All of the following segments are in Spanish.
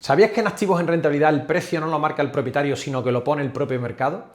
¿Sabías que en activos en rentabilidad el precio no lo marca el propietario, sino que lo pone el propio mercado?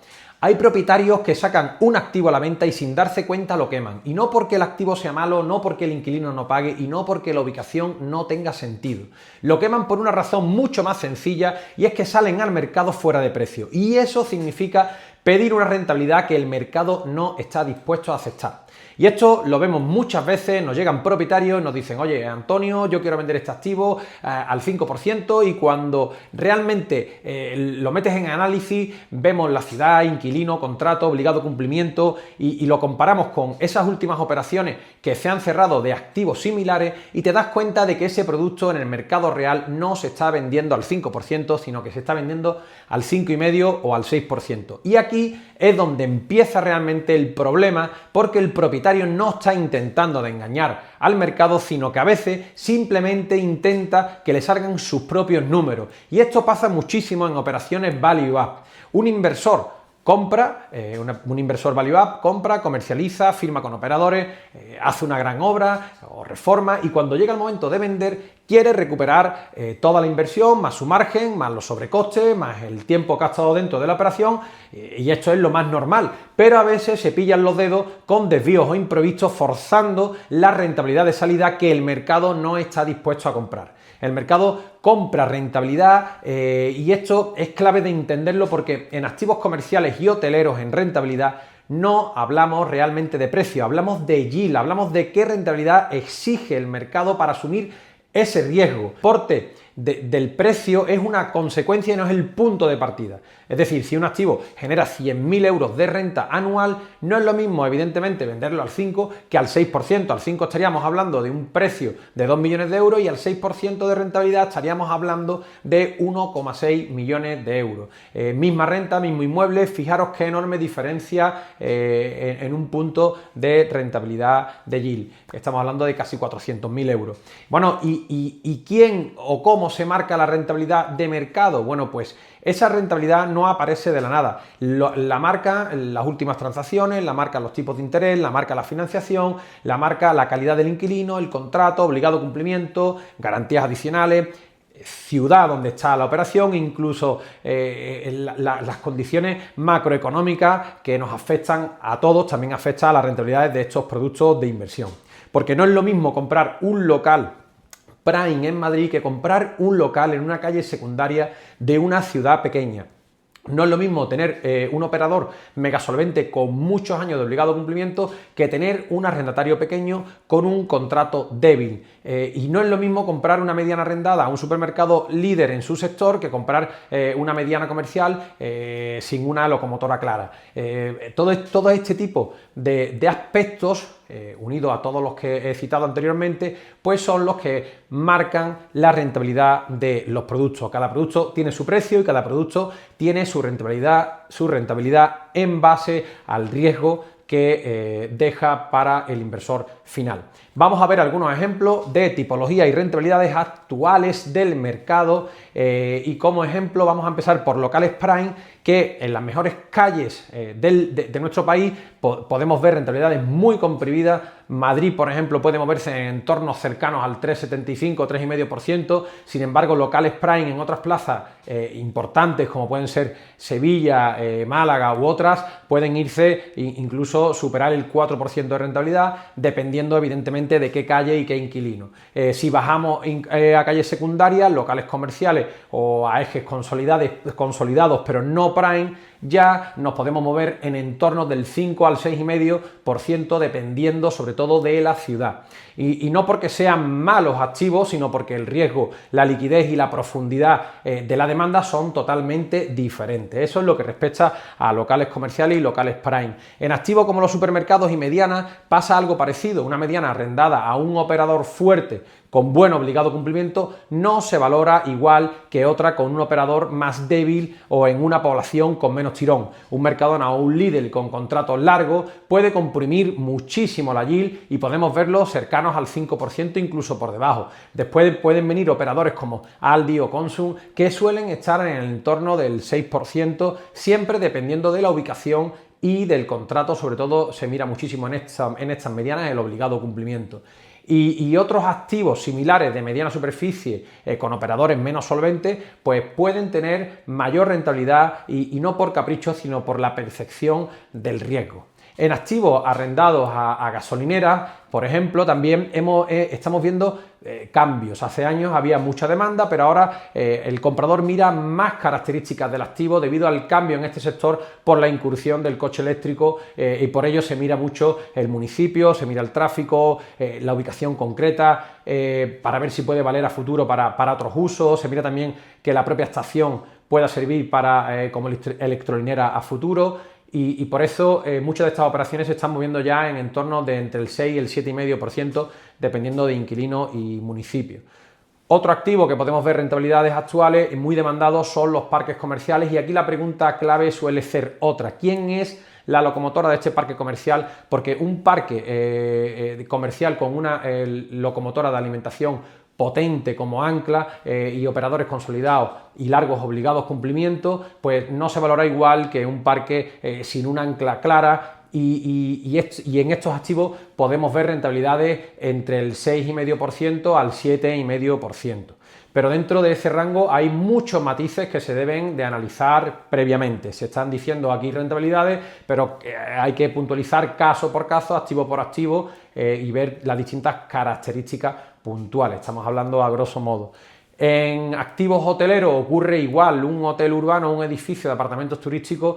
Hay propietarios que sacan un activo a la venta y sin darse cuenta lo queman. Y no porque el activo sea malo, no porque el inquilino no pague y no porque la ubicación no tenga sentido. Lo queman por una razón mucho más sencilla y es que salen al mercado fuera de precio. Y eso significa pedir una rentabilidad que el mercado no está dispuesto a aceptar. Y esto lo vemos muchas veces, nos llegan propietarios y nos dicen: oye, Antonio, yo quiero vender este activo al 5%, y cuando realmente lo metes en análisis, vemos la ciudad, inquilino, contrato, obligado cumplimiento y lo comparamos con esas últimas operaciones que se han cerrado de activos similares y te das cuenta de que ese producto en el mercado real no se está vendiendo al 5%, sino que se está vendiendo al 5,5% o al 6%. Y aquí es donde empieza realmente el problema, porque el propietario no está intentando de engañar al mercado, sino que a veces simplemente intenta que le salgan sus propios números. Y esto pasa muchísimo en operaciones value up. Un inversor compra, un inversor value up compra, comercializa, firma con operadores, hace una gran obra o reforma, y cuando llega el momento de vender quiere recuperar toda la inversión, más su margen, más los sobrecostes, más el tiempo que ha estado dentro de la operación, y esto es lo más normal, pero a veces se pillan los dedos con desvíos o imprevistos, forzando la rentabilidad de salida que el mercado no está dispuesto a comprar. El mercado compra rentabilidad y esto es clave de entenderlo, porque en activos comerciales y hoteleros en rentabilidad no hablamos realmente de precio, hablamos de yield, hablamos de qué rentabilidad exige el mercado para asumir ese riesgo. El soporte del precio es una consecuencia y no es el punto de partida. Es decir, si un activo genera 100.000 euros de renta anual, no es lo mismo, evidentemente, venderlo al 5 que al 6%. Al 5 estaríamos hablando de un precio de 2 millones de euros y al 6% de rentabilidad estaríamos hablando de 1,6 millones de euros. Misma renta, mismo inmueble, fijaros qué enorme diferencia en un punto de rentabilidad de yield. Estamos hablando de casi 400.000 euros. Bueno, ¿y quién o cómo se marca la rentabilidad de mercado? Bueno, pues esa rentabilidad no aparece de la nada. La marca las últimas transacciones, la marca los tipos de interés, la marca la financiación, la marca la calidad del inquilino, el contrato, obligado cumplimiento, garantías adicionales, ciudad donde está la operación, incluso las condiciones macroeconómicas que nos afectan a todos, también afecta a las rentabilidades de estos productos de inversión. Porque no es lo mismo comprar un local prime en Madrid que comprar un local en una calle secundaria de una ciudad pequeña. No es lo mismo tener un operador megasolvente con muchos años de obligado cumplimiento que tener un arrendatario pequeño con un contrato débil. Y no es lo mismo comprar una mediana arrendada a un supermercado líder en su sector que comprar una mediana comercial sin una locomotora clara. Todo este tipo de aspectos, unidos a todos los que he citado anteriormente, pues son los que marcan la rentabilidad de los productos. Cada producto tiene su precio y cada producto tiene su rentabilidad en base al riesgo que deja para el inversor final. Vamos a ver algunos ejemplos de tipologías y rentabilidades actuales del mercado y como ejemplo vamos a empezar por locales prime, que en las mejores calles de nuestro país podemos ver rentabilidades muy comprimidas. Madrid, por ejemplo, puede moverse en entornos cercanos al 3,75, 3,5%. Sin embargo, locales prime en otras plazas importantes, como pueden ser Sevilla, Málaga u otras, pueden irse incluso superar el 4% de rentabilidad, dependiendo evidentemente de qué calle y qué inquilino. Si bajamos a calles secundarias, locales comerciales o a ejes consolidados pero no prime, ya nos podemos mover en entornos del 5 al 6,5%, dependiendo sobre todo de la ciudad. Y no porque sean malos activos, sino porque el riesgo, la liquidez y la profundidad de la demanda son totalmente diferentes. Eso es lo que respecta a locales comerciales y locales prime. En activos como los supermercados y medianas pasa algo parecido. Una mediana arrendada a un operador fuerte con buen obligado cumplimiento no se valora igual que otra con un operador más débil o en una población con menos tirón. Un Mercadona o un Lidl con contratos largos puede comprimir muchísimo la yield y podemos verlo cercanos al 5%, incluso por debajo. Después pueden venir operadores como Aldi o Consum, que suelen estar en el entorno del 6%, siempre dependiendo de la ubicación y del contrato. Sobre todo se mira muchísimo en estas medianas el obligado cumplimiento. Y otros activos similares de mediana superficie con operadores menos solventes, pues pueden tener mayor rentabilidad y no por capricho, sino por la percepción del riesgo. En activos arrendados a gasolineras, por ejemplo, también estamos viendo cambios. Hace años había mucha demanda, pero ahora el comprador mira más características del activo debido al cambio en este sector por la incursión del coche eléctrico y por ello se mira mucho el municipio, se mira el tráfico, la ubicación concreta para ver si puede valer a futuro para otros usos. Se mira también que la propia estación pueda servir como electrolinera a futuro. Y por eso muchas de estas operaciones se están moviendo ya en entorno de entre el 6 y el 7,5%, dependiendo de inquilino y municipio. Otro activo que podemos ver rentabilidades actuales y muy demandados son los parques comerciales, y aquí la pregunta clave suele ser otra: ¿quién es la locomotora de este parque comercial? Porque un parque comercial con una locomotora de alimentación potente como Ancla y operadores consolidados y largos obligados cumplimientos, pues no se valora igual que un parque sin una ancla clara. Y en estos activos podemos ver rentabilidades entre el 6,5% al 7,5%. Pero dentro de ese rango hay muchos matices que se deben de analizar previamente. Se están diciendo aquí rentabilidades, pero hay que puntualizar caso por caso, activo por activo y ver las distintas características puntuales. Estamos hablando a grosso modo. En activos hoteleros ocurre igual. Un hotel urbano, un edificio de apartamentos turísticos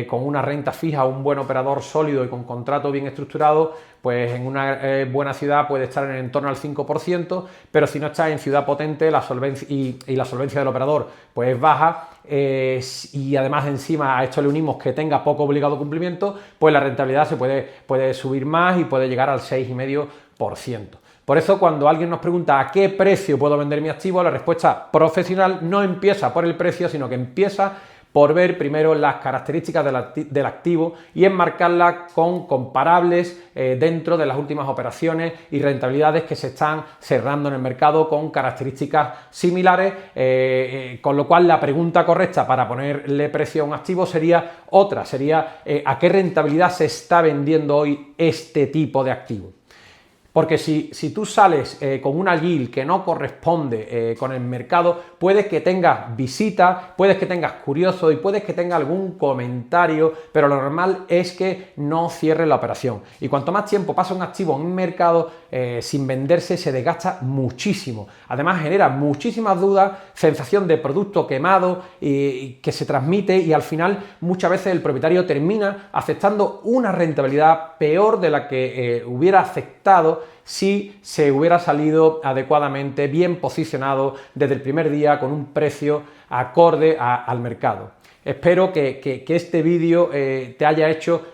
con una renta fija, un buen operador sólido y con contrato bien estructurado, pues en una buena ciudad puede estar en el torno al 5%, pero si no está en ciudad potente, la solvencia y la solvencia del operador pues es baja, y además encima a esto le unimos que tenga poco obligado cumplimiento, pues la rentabilidad se puede subir más y puede llegar al 6,5%. Por eso, cuando alguien nos pregunta a qué precio puedo vender mi activo, la respuesta profesional no empieza por el precio, sino que empieza por ver primero las características del activo y enmarcarlas con comparables dentro de las últimas operaciones y rentabilidades que se están cerrando en el mercado con características similares, con lo cual la pregunta correcta para ponerle precio a un activo sería otra, ¿a qué rentabilidad se está vendiendo hoy este tipo de activo? Porque si tú sales con una yield que no corresponde con el mercado, puedes que tengas visitas, puedes que tengas curiosos y puedes que tengas algún comentario, pero lo normal es que no cierres la operación. Y cuanto más tiempo pasa un activo en un mercado sin venderse, se desgasta muchísimo. Además genera muchísimas dudas, sensación de producto quemado que se transmite, y al final muchas veces el propietario termina aceptando una rentabilidad peor de la que hubiera aceptado si se hubiera salido adecuadamente, bien posicionado desde el primer día con un precio acorde al mercado. Espero que este vídeo te haya hecho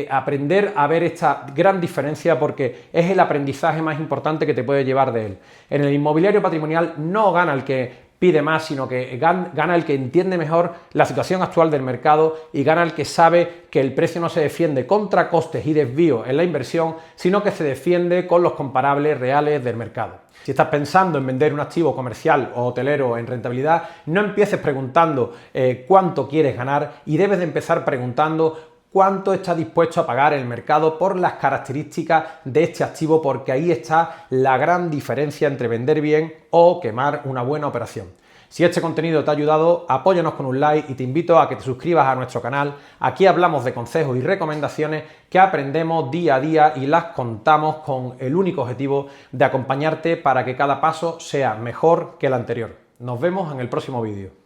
aprender a ver esta gran diferencia, porque es el aprendizaje más importante que te puede llevar de él. En el inmobiliario patrimonial no gana el que pide más, sino que gana el que entiende mejor la situación actual del mercado y gana el que sabe que el precio no se defiende contra costes y desvíos en la inversión, sino que se defiende con los comparables reales del mercado. Si estás pensando en vender un activo comercial o hotelero en rentabilidad, no empieces preguntando cuánto quieres ganar, y debes de empezar preguntando cuánto está dispuesto a pagar el mercado por las características de este activo, porque ahí está la gran diferencia entre vender bien o quemar una buena operación. Si este contenido te ha ayudado, apóyanos con un like y te invito a que te suscribas a nuestro canal. Aquí hablamos de consejos y recomendaciones que aprendemos día a día y las contamos con el único objetivo de acompañarte para que cada paso sea mejor que el anterior. Nos vemos en el próximo vídeo.